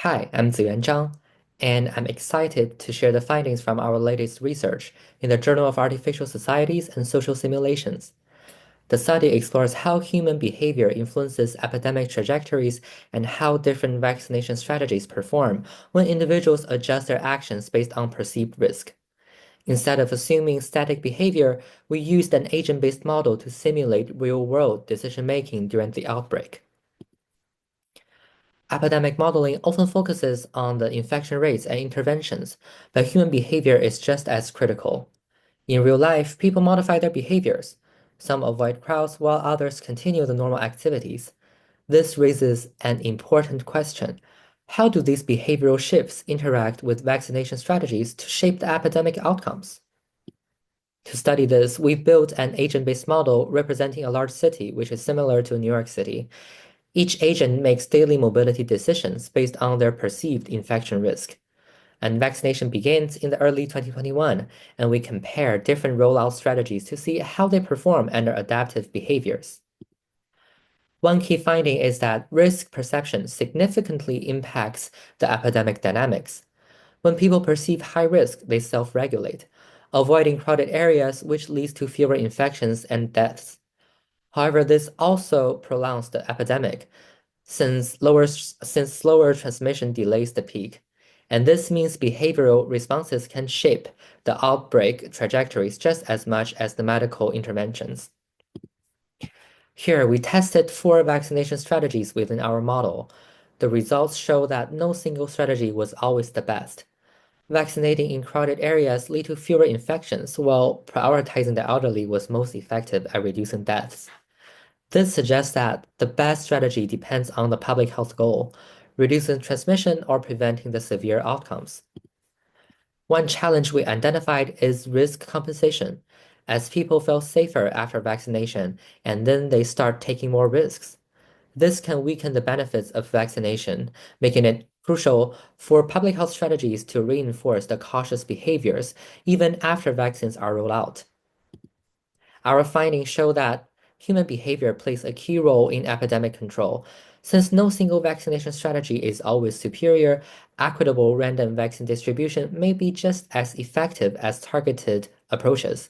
Hi, I'm Ziyuan Zhang, and I'm excited to share the findings from our latest research in the Journal of Artificial Societies and Social Simulations. The study explores how human behavior influences epidemic trajectories and how different vaccination strategies perform when individuals adjust their actions based on perceived risk. Instead of assuming static behavior, we used an agent-based model to simulate real-world decision-making during the outbreak. Epidemic modeling often focuses on the infection rates and interventions, but human behavior is just as critical. In real life, people modify their behaviors. Some avoid crowds while others continue the normal activities. This raises an important question. How do these behavioral shifts interact with vaccination strategies to shape the epidemic outcomes? To study this, we built an agent-based model representing a large city, which is similar to New York City. Each agent makes daily mobility decisions based on their perceived infection risk. And vaccination begins in the early 2021, and we compare different rollout strategies to see how they perform under adaptive behaviors. One key finding is that risk perception significantly impacts the epidemic dynamics. When people perceive high risk, they self-regulate, avoiding crowded areas, which leads to fewer infections and deaths. However, this also prolongs the epidemic, since slower transmission delays the peak. And this means behavioral responses can shape the outbreak trajectories just as much as the medical interventions. Here, we tested four vaccination strategies within our model. The results show that no single strategy was always the best. Vaccinating in crowded areas lead to fewer infections, while prioritizing the elderly was most effective at reducing deaths. This suggests that the best strategy depends on the public health goal, reducing transmission or preventing the severe outcomes. One challenge we identified is risk compensation, as people feel safer after vaccination and then they start taking more risks. This can weaken the benefits of vaccination, making it crucial for public health strategies to reinforce the cautious behaviors even after vaccines are rolled out. Our findings show that human behavior plays a key role in epidemic control. Since no single vaccination strategy is always superior, equitable random vaccine distribution may be just as effective as targeted approaches.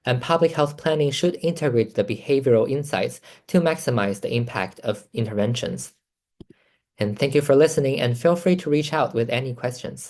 And public health planning should integrate the behavioral insights to maximize the impact of interventions. And thank you for listening, and feel free to reach out with any questions.